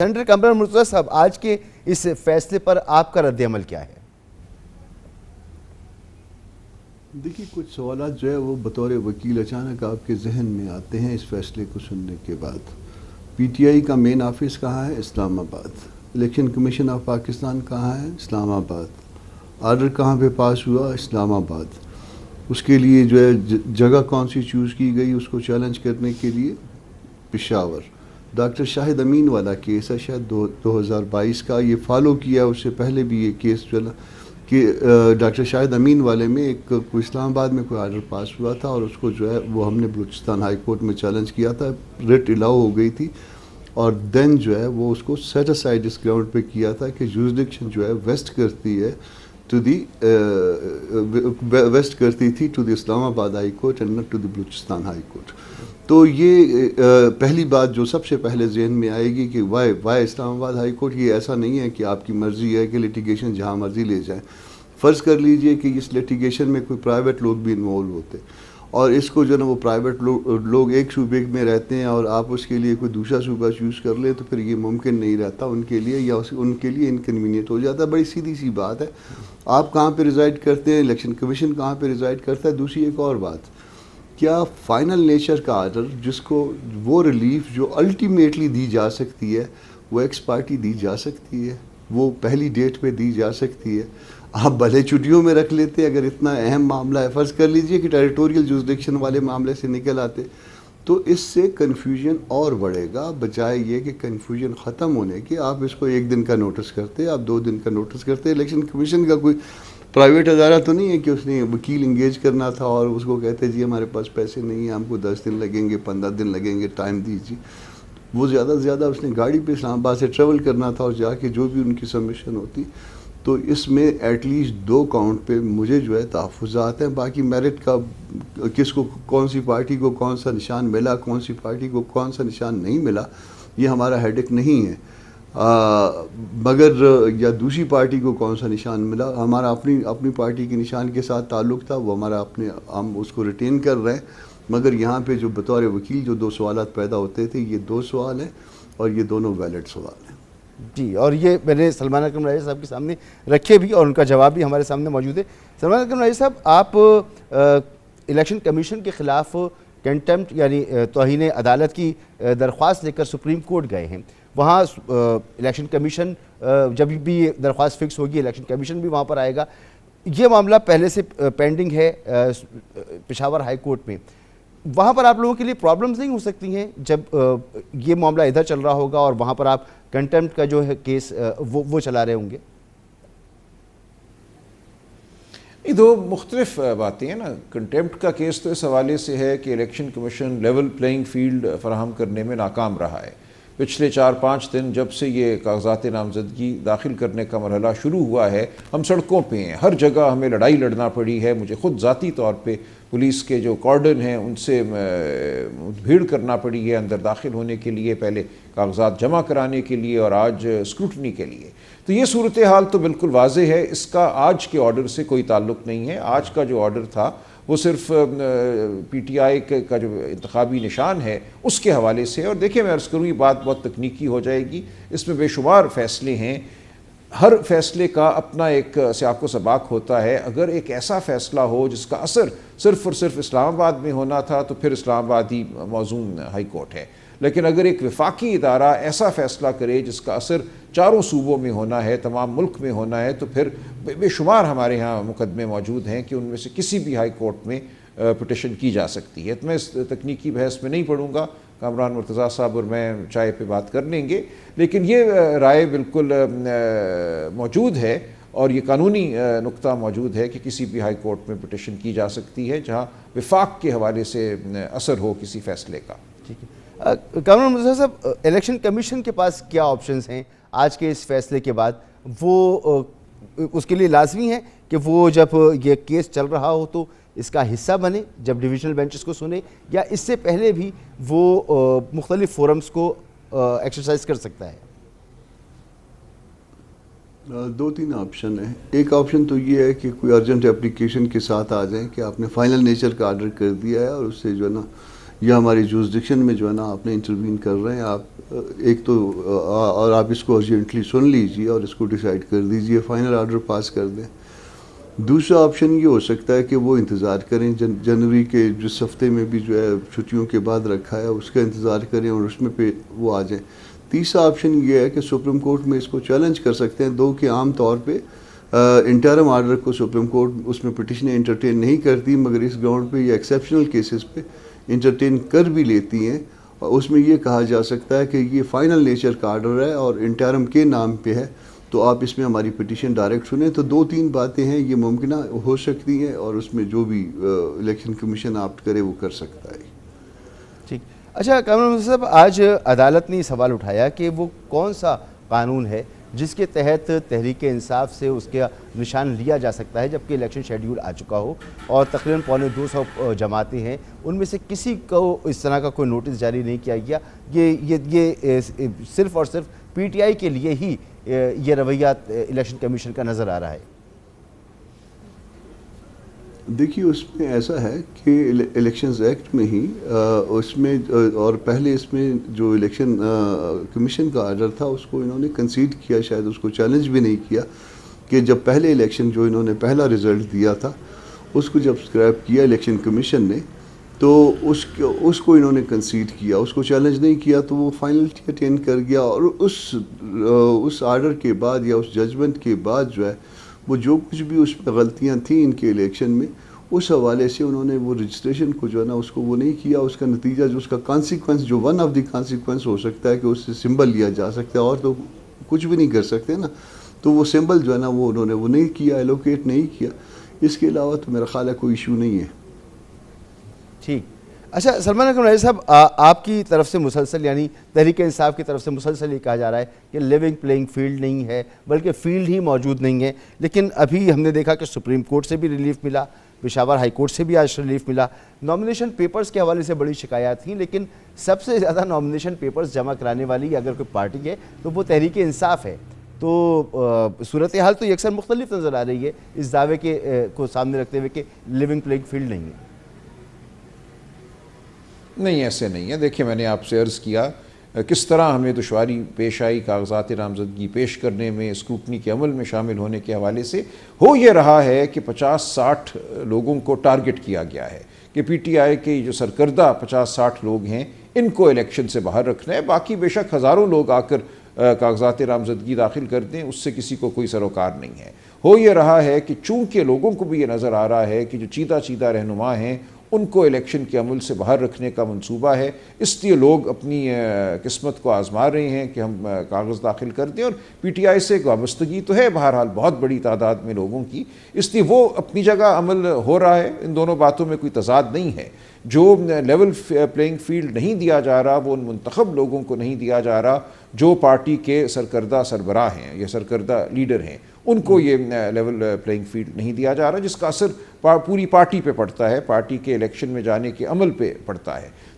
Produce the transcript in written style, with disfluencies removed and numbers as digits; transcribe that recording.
Senator Kamran Murtaza صاحب، آج کے اس فیصلے پر آپ کا رد عمل کیا ہے؟ دیکھیے، کچھ سوالات جو ہے وہ بطور وکیل اچانک آپ کے ذہن میں آتے ہیں اس فیصلے کو سننے کے بعد۔ پی ٹی آئی کا مین آفس کہاں ہے؟ اسلام آباد۔ الیکشن کمیشن آف پاکستان کہاں ہے؟ اسلام آباد۔ آرڈر کہاں پہ پاس ہوا؟ اسلام آباد۔ اس کے لیے جو ہے جگہ کون سی چوز کی گئی اس کو چیلنج کرنے کے لیے؟ پشاور۔ ڈاکٹر شاہد امین والا کیس ہے شاید 2022 کا، یہ فالو کیا، اس سے پہلے بھی یہ کیس چلا کہ ڈاکٹر شاہد امین والے میں ایک اسلام آباد میں کوئی آرڈر پاس ہوا تھا اور اس کو جو ہے وہ ہم نے بلوچستان ہائی کورٹ میں چیلنج کیا تھا، ریٹ الاؤ ہو گئی تھی، اور دین جو ہے وہ اس کو سیٹ اسائڈ اس گراؤنڈ پہ کیا تھا کہ جورسڈکشن جو ہے ویسٹ کرتی ہے ویسٹ کرتی تھی to the Islamabad high court and not to the Balochistan high court. تو یہ پہلی بات جو سب سے پہلے ذہن میں آئے گی کہ وائی اسلام آباد ہائی کورٹ۔ یہ ایسا نہیں ہے کہ آپ کی مرضی ہے کہ لیٹیگیشن جہاں مرضی لے جائیں۔ فرض کر لیجئے کہ اس لیٹیگیشن میں کوئی پرائیویٹ لوگ بھی انوالو ہوتے اور اس کو جو ہے نا وہ پرائیویٹ لوگ ایک صوبے میں رہتے ہیں اور آپ اس کے لیے کوئی دوسرا صوبہ چوز کر لیں تو پھر یہ ممکن نہیں رہتا ان کے لیے، یا ان کے لیے انکنوینئنٹ ہو جاتا ہے۔ بڑی سیدھی سی بات ہے، آپ کہاں پہ ریزائڈ کرتے ہیں، الیکشن کمیشن کہاں پہ ریزائڈ کرتا ہے۔ دوسری ایک اور بات، کیا فائنل نیچر کا آرڈر جس کو وہ ریلیف جو الٹیمیٹلی دی جا سکتی ہے وہ ایکس پارٹی دی جا سکتی ہے، وہ پہلی ڈیٹ پہ دی جا سکتی ہے؟ آپ بھلے چھٹیوں میں رکھ لیتے اگر اتنا اہم معاملہ ہے۔ فرض کر لیجئے کہ ٹیریٹوریل جورسڈکشن والے معاملے سے نکل آتے تو اس سے کنفیوژن اور بڑھے گا، بجائے یہ کہ کنفیوژن ختم ہونے کے آپ اس کو 1 دن کا نوٹس کرتے، آپ 2 دن کا نوٹس کرتے۔ الیکشن کمیشن کا کوئی پرائیویٹ ادارہ تو نہیں ہے کہ اس نے وکیل انگیج کرنا تھا اور اس کو کہتے جی ہمارے پاس پیسے نہیں ہیں، ہم کو 10 دن لگیں گے، 15 دن لگیں گے، ٹائم دیجیے۔ وہ زیادہ سے زیادہ اس نے گاڑی پہ اسلام آباد سے ٹریول کرنا تھا اور جا کے جو بھی ان کی سبمیشن ہوتی۔ تو اس میں ایٹ لیسٹ 2 کاؤنٹ پہ مجھے جو ہے تحفظات ہیں۔ باقی میرٹ کا کس کو کون سی پارٹی کو کون سا نشان ملا، کون سی پارٹی کو کون سا نشان نہیں ملا، یہ ہمارا ہیڈک نہیں ہے، مگر یا دوسری پارٹی کو کون سا نشان ملا، ہمارا اپنی پارٹی کے نشان کے ساتھ تعلق تھا، وہ ہمارا ہم اس کو ریٹین کر رہے ہیں۔ مگر یہاں پہ جو بطور وکیل جو 2 سوالات پیدا ہوتے تھے، یہ 2 سوال ہیں اور یہ دونوں ویلڈ سوال ہیں۔ جی، اور یہ میں نے سلمان اکرم راجہ صاحب کے سامنے رکھے بھی اور ان کا جواب بھی ہمارے سامنے موجود ہے۔ سلمان اکرم راجہ صاحب، آپ الیکشن کمیشن کے خلاف کنٹمپٹ یعنی توہین عدالت کی درخواست لے کر سپریم کورٹ گئے ہیں۔ وہاں الیکشن کمیشن جب بھی درخواست فکس ہوگی الیکشن کمیشن بھی وہاں پر آئے گا۔ یہ معاملہ پہلے سے پینڈنگ ہے پشاور ہائی کورٹ میں، وہاں پر آپ لوگوں کے لیے پرابلمز نہیں ہو سکتی ہیں جب یہ معاملہ ادھر چل رہا ہوگا اور وہاں پر آپ کنٹمپٹ کا جو ہے کیس وہ چلا رہے ہوں گے؟ یہ 2 مختلف باتیں ہیں نا۔ کنٹمپٹ کا کیس تو اس حوالے سے ہے کہ election commission level playing field فراہم کرنے میں ناکام رہا ہے۔ پچھلے 4-5 دن جب سے یہ کاغذات نامزدگی داخل کرنے کا مرحلہ شروع ہوا ہے، ہم سڑکوں پہ ہیں، ہر جگہ ہمیں لڑائی لڑنا پڑی ہے۔ مجھے خود ذاتی طور پہ پولیس کے جو کارڈن ہیں ان سے بھیڑ کرنا پڑی ہے اندر داخل ہونے کے لیے، پہلے کاغذات جمع کرانے کے لیے اور آج اسکروٹنی کے لیے۔ تو یہ صورتحال تو بالکل واضح ہے، اس کا آج کے آرڈر سے کوئی تعلق نہیں ہے۔ آج کا جو آرڈر تھا وہ صرف پی ٹی آئی کا جو انتخابی نشان ہے اس کے حوالے سے۔ اور دیکھیں، میں عرض کروں یہ بات بہت تکنیکی ہو جائے گی، اس میں بے شمار فیصلے ہیں، ہر فیصلے کا اپنا ایک سیاق و سباق ہوتا ہے۔ اگر ایک ایسا فیصلہ ہو جس کا اثر صرف اور صرف اسلام آباد میں ہونا تھا تو پھر اسلام آباد ہی موزون ہائی کورٹ ہے، لیکن اگر ایک وفاقی ادارہ ایسا فیصلہ کرے جس کا اثر 4 صوبوں میں ہونا ہے، تمام ملک میں ہونا ہے، تو پھر بے شمار ہمارے ہاں مقدمے موجود ہیں کہ ان میں سے کسی بھی ہائی کورٹ میں پٹیشن کی جا سکتی ہے۔ تو میں اس تکنیکی بحث میں نہیں پڑھوں گا، کامران مرتضیٰ صاحب اور میں چائے پہ بات کر لیں گے، لیکن یہ رائے بالکل موجود ہے اور یہ قانونی نقطہ موجود ہے کہ کسی بھی ہائی کورٹ میں پٹیشن کی جا سکتی ہے جہاں وفاق کے حوالے سے اثر ہو کسی فیصلے کا۔ ٹھیک ہے، کامران مرتضیٰ صاحب، الیکشن کمیشن کے پاس کیا آپشنز ہیں آج کے اس فیصلے کے بعد؟ وہ اس کے لیے لازمی ہے کہ وہ جب یہ کیس چل رہا ہو تو اس کا حصہ بنے، جب ڈویژنل بینچز کو سنے، یا اس سے پہلے بھی وہ مختلف فورمز کو ایکسرسائز کر سکتا ہے؟ 2-3 آپشن ہیں۔ ایک آپشن تو یہ ہے کہ کوئی ارجنٹ اپلیکیشن کے ساتھ آ جائیں کہ آپ نے فائنل نیچر کا آرڈر کر دیا ہے اور اس سے جو ہے نا یا ہماری جورسڈکشن میں جو ہے نا آپ نے انٹروین کر رہے ہیں، آپ ایک تو اور آپ اس کو ارجنٹلی سن لیجیے اور اس کو ڈیسائیڈ کر دیجیے، فائنل آرڈر پاس کر دیں۔ دوسرا آپشن یہ ہو سکتا ہے کہ وہ انتظار کریں، جنوری کے جس ہفتے میں بھی جو ہے چھٹیوں کے بعد رکھا ہے اس کا انتظار کریں اور اس میں پہ وہ آ جائیں۔ تیسرا آپشن یہ ہے کہ سپریم کورٹ میں اس کو چیلنج کر سکتے ہیں، دو کہ عام طور پہ انٹرم آرڈر کو سپریم کورٹ اس میں پٹیشنیں انٹرٹین نہیں کرتی، مگر اس گراؤنڈ پہ یا ایکسیپشنل کیسز پہ انٹرٹین کر بھی لیتی ہیں، اور اس میں یہ کہا جا سکتا ہے کہ یہ فائنل نیچر کا آرڈر ہے اور انٹرم کے نام پہ ہے، تو آپ اس میں ہماری پٹیشن ڈائریکٹ سنیں۔ تو دو تین باتیں ہیں یہ ممکنہ ہو سکتی ہیں، اور اس میں جو بھی الیکشن کمیشن آپٹ کرے وہ کر سکتا ہے۔ ٹھیک، اچھا کامران منظر صاحب، آج عدالت نے یہ سوال اٹھایا کہ وہ کون سا قانون ہے جس کے تحت تحریک انصاف سے اس کا نشان لیا جا سکتا ہے جبکہ الیکشن شیڈیول آ چکا ہو اور تقریباً 250 جماعتیں ہیں، ان میں سے کسی کو اس طرح کا کوئی نوٹس جاری نہیں کیا گیا، یہ صرف اور صرف پی ٹی آئی کے لیے ہی یہ رویہ الیکشن کمیشن کا نظر آ رہا ہے؟ دیکھیے اس میں ایسا ہے کہ الیکشنز ایکٹ میں ہی اس میں اور پہلے اس میں جو الیکشن کمیشن کا آرڈر تھا اس کو انہوں نے کنسیڈ کیا، شاید اس کو چیلنج بھی نہیں کیا، کہ جب پہلے الیکشن جو انہوں نے پہلا رزلٹ دیا تھا اس کو جب اسکریپ کیا الیکشن کمیشن نے تو اس کو انہوں نے کنسیڈ کیا، اس کو چیلنج نہیں کیا، تو وہ فائنلٹی اٹین کر گیا، اور اس آرڈر کے بعد یا اس ججمنٹ کے بعد جو ہے وہ جو کچھ بھی اس میں غلطیاں تھیں ان کے الیکشن میں، اس حوالے سے انہوں نے وہ رجسٹریشن کو جو ہے نا اس کو وہ نہیں کیا، اس کا نتیجہ جو اس کا کانسیکوینس جو ون آف دی کانسیکوینس ہو سکتا ہے کہ اس سے سمبل لیا جا سکتا ہے، اور تو کچھ بھی نہیں کر سکتے نا، تو وہ سمبل جو ہے نا وہ انہوں نے وہ نہیں کیا، ایلوکیٹ نہیں کیا۔ اس کے علاوہ تو میرا خیال ہے کوئی ایشو نہیں ہے۔ ٹھیک، اچھا سلمان اکرم راجی صاحب، آپ کی طرف سے مسلسل یعنی تحریک انصاف کی طرف سے مسلسل یہ کہا جا رہا ہے کہ لیونگ پلینگ فیلڈ نہیں ہے بلکہ فیلڈ ہی موجود نہیں ہے، لیکن ابھی ہم نے دیکھا کہ سپریم کورٹ سے بھی ریلیف ملا، پشاور ہائی کورٹ سے بھی آج ریلیف ملا، نامینیشن پیپرز کے حوالے سے بڑی شکایات تھیں، لیکن سب سے زیادہ نامینیشن پیپرز جمع کرانے والی اگر کوئی پارٹی ہے تو وہ تحریک انصاف ہے، تو صورتحال تو یکسر مختلف نظر آ رہی ہے اس دعوے کو سامنے رکھتے ہوئے کہ لیونگ پلینگ فیلڈ نہیں ہے۔ نہیں، ایسے نہیں ہے۔ دیکھیں میں نے آپ سے عرض کیا کس طرح ہمیں دشواری پیش آئی کاغذات نامزدگی پیش کرنے میں، اسکروٹنی کے عمل میں شامل ہونے کے حوالے سے۔ ہو یہ رہا ہے کہ 50-60 لوگوں کو ٹارگٹ کیا گیا ہے کہ پی ٹی آئی کے جو سرکردہ 50-60 لوگ ہیں ان کو الیکشن سے باہر رکھنا ہے، باقی بے شک ہزاروں لوگ آ کر کاغذات نامزدگی داخل کر دیں، اس سے کسی کو کوئی سروکار نہیں ہے۔ ہو یہ رہا ہے کہ چونکہ لوگوں کو بھی یہ نظر آ رہا ہے کہ جو چیدہ رہنما ہیں ان کو الیکشن کے عمل سے باہر رکھنے کا منصوبہ ہے، اس لیے لوگ اپنی قسمت کو آزما رہے ہیں کہ ہم کاغذ داخل کر دیں، اور پی ٹی آئی سے ایک وابستگی تو ہے بہرحال بہت بڑی تعداد میں لوگوں کی، اس لیے وہ اپنی جگہ عمل ہو رہا ہے، ان دونوں باتوں میں کوئی تضاد نہیں ہے۔ جو لیول پلینگ فیلڈ نہیں دیا جا رہا وہ ان منتخب لوگوں کو نہیں دیا جا رہا جو پارٹی کے سرکردہ سربراہ ہیں یا سرکردہ لیڈر ہیں، ان کو یہ لیول پلینگ فیلڈ نہیں دیا جا رہا، جس کا اثر پوری پارٹی پہ پڑتا ہے، پارٹی کے الیکشن میں جانے کے عمل پہ پڑتا ہے۔